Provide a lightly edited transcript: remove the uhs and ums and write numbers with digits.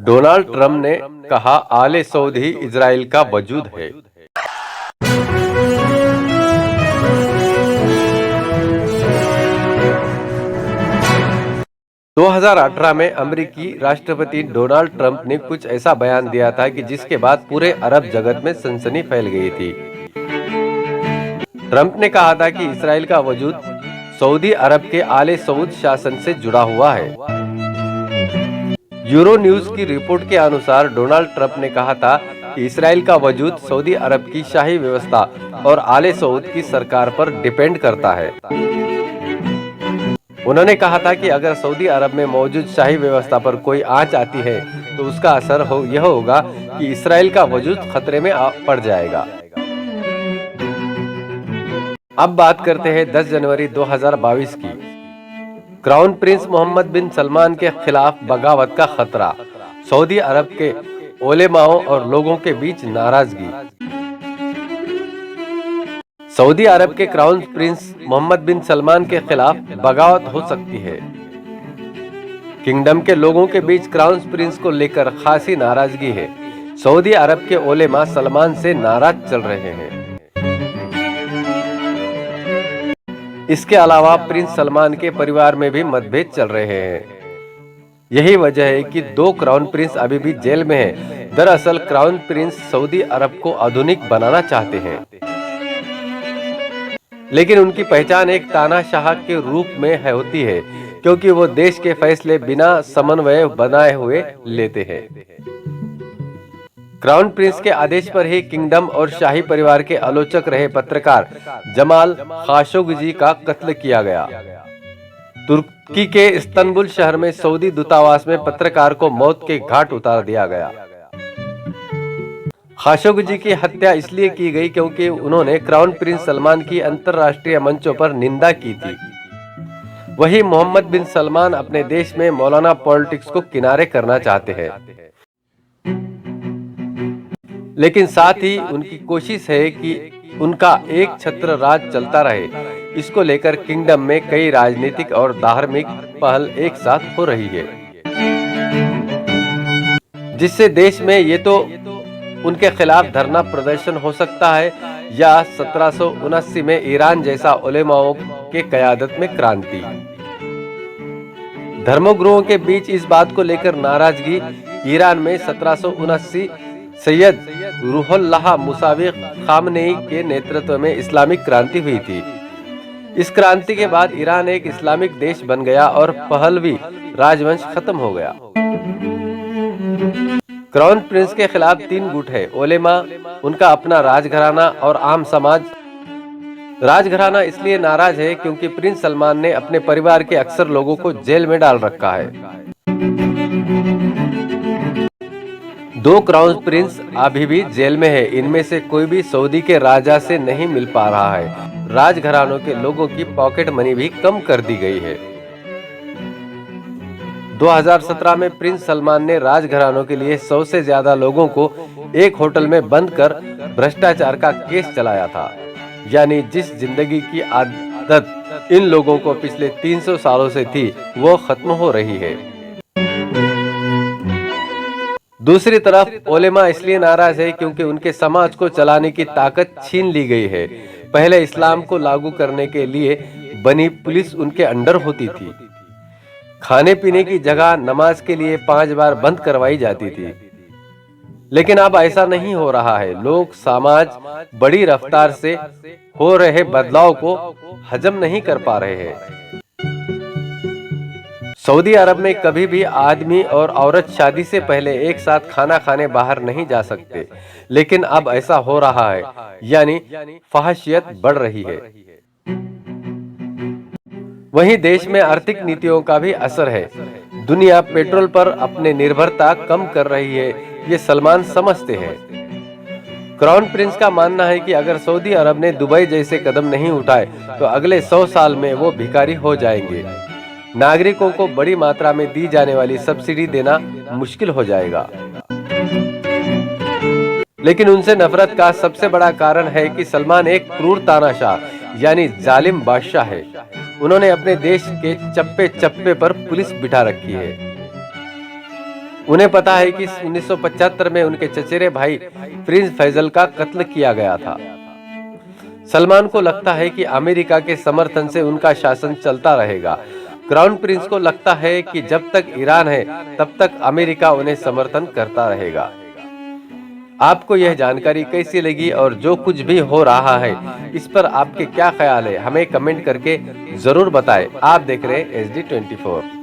Donald Trump ने कहा आले सऊद ही इजराइल का वजूद है। 2018 में अमेरिकी राष्ट्रपति डोनाल्ड ट्रंप ने कुछ ऐसा बयान दिया था कि जिसके बाद पूरे अरब जगत में सनसनी फैल गई थी। ट्रंप ने कहा था कि इजराइल का वजूद सऊदी अरब के आले सऊद शासन से जुड़ा हुआ है। यूरो न्यूज की रिपोर्ट के अनुसार डोनाल्ड ट्रंप ने कहा था कि इजराइल का वजूद सऊदी अरब की शाही व्यवस्था और आले सऊद की सरकार पर डिपेंड करता है। उन्होंने कहा था कि अगर सऊदी अरब में मौजूद शाही व्यवस्था पर कोई आंच आती है तो उसका असर यह होगा कि इजराइल का वजूद खतरे में पड़ जाएगा। अब बात करते हैं 10 जनवरी 2022 की। क्राउन प्रिंस मोहम्मद बिन सलमान के खिलाफ बगावत का खतरा, सऊदी अरब के उलेमाओं और लोगों के बीच नाराजगी। सऊदी अरब के क्राउन प्रिंस मोहम्मद बिन सलमान के खिलाफ बगावत हो सकती है। किंगडम के लोगों के बीच क्राउन प्रिंस को लेकर खासी नाराजगी है। सऊदी अरब के उलेमा सलमान से नाराज चल रहे हैं। इसके अलावा प्रिंस सलमान के परिवार में भी मतभेद चल रहे हैं। यही वजह है कि 2 क्राउन प्रिंस अभी भी जेल में हैं। दरअसल क्राउन प्रिंस सऊदी अरब को आधुनिक बनाना चाहते हैं, लेकिन उनकी पहचान एक तानाशाह के रूप में होती है, क्योंकि वो देश के फैसले बिना समन्वय बनाए हुए लेते हैं। क्राउन प्रिंस के आदेश पर ही किंगडम और शाही परिवार के आलोचक रहे पत्रकार जमाल खाशोगी का कत्ल किया गया। तुर्की के इस्तांबुल शहर में सऊदी दूतावास में पत्रकार को मौत के घाट उतार दिया गया। खाशोगी की हत्या इसलिए की गई क्योंकि उन्होंने क्राउन प्रिंस सलमान की अंतर्राष्ट्रीय मंचों पर निंदा की थी। वही मोहम्मद बिन सलमान अपने देश में मौलाना पॉलिटिक्स को किनारे करना चाहते हैं, लेकिन साथ ही उनकी कोशिश है कि उनका एक छत्र राज चलता रहे। इसको लेकर किंगडम में कई राजनीतिक और धार्मिक पहल एक साथ हो रही है, जिससे देश में ये तो उनके खिलाफ धरना प्रदर्शन हो सकता है या 1779 में ईरान जैसा उलेमाओं के क़यादत में क्रांति। धर्मगुरुओं के बीच इस बात को लेकर नाराजगी। ईरान में 1779 सैयद रूहुल्लाह मुसावी खामनेई के नेतृत्व में इस्लामिक क्रांति हुई थी। इस क्रांति के बाद ईरान एक इस्लामिक देश बन गया और पहलवी राजवंश खत्म हो गया। क्राउन प्रिंस के खिलाफ 3 गुट है: उलेमा, उनका अपना राजघराना और आम समाज। राजघराना इसलिए नाराज है क्योंकि प्रिंस सलमान ने अपने परिवार के अक्सर लोगों को जेल में डाल रखा है। 2 क्राउन प्रिंस अभी भी जेल में है। इनमें से कोई भी सऊदी के राजा से नहीं मिल पा रहा है। राजघरानों के लोगों की पॉकेट मनी भी कम कर दी गई है। 2017 में प्रिंस सलमान ने राजघरानों के लिए 100 से ज्यादा लोगों को एक होटल में बंद कर भ्रष्टाचार का केस चलाया था। यानी जिस जिंदगी की आदत इन लोगों को पिछले 300 सालों से थी, वो खत्म हो रही है। दूसरी तरफ उलेमा इसलिए नाराज है क्योंकि उनके समाज को चलाने की ताकत छीन ली गई है। पहले इस्लाम को लागू करने के लिए बनी पुलिस उनके अंडर होती थी। खाने पीने की जगह नमाज के लिए 5 बार बंद करवाई जाती थी, लेकिन अब ऐसा नहीं हो रहा है। लोग समाज बड़ी रफ्तार से हो रहे बदलाव को हजम नहीं कर पा रहे हैं। सऊदी अरब में कभी भी आदमी और औरत शादी से पहले एक साथ खाना खाने बाहर नहीं जा सकते, लेकिन अब ऐसा हो रहा है, यानी फहशियत बढ़ रही है। वहीं देश में आर्थिक नीतियों का भी असर है। दुनिया पेट्रोल पर अपनी निर्भरता कम कर रही है, ये सलमान समझते हैं। क्राउन प्रिंस का मानना है कि अगर सऊदी अरब ने दुबई जैसे कदम नहीं उठाए तो अगले 100 साल में वो भिखारी हो जाएंगे। नागरिकों को बड़ी मात्रा में दी जाने वाली सब्सिडी देना मुश्किल हो जाएगा। लेकिन उनसे नफरत का सबसे बड़ा कारण है कि सलमान एक क्रूर तानाशाह यानी जालिम बादशाह है। उन्होंने अपने देश के चप्पे चप्पे पर पुलिस बिठा रखी है। उन्हें पता है कि 1975 में उनके चचेरे भाई प्रिंस फैजल का कत्ल किया गया था। सलमान को लगता है कि अमेरिका के समर्थन से उनका शासन चलता रहेगा। क्राउन प्रिंस को लगता है कि जब तक ईरान है तब तक अमेरिका उन्हें समर्थन करता रहेगा। आपको यह जानकारी कैसी लगी और जो कुछ भी हो रहा है इस पर आपके क्या ख्याल है, हमें कमेंट करके जरूर बताएं। आप देख रहे हैं SD24।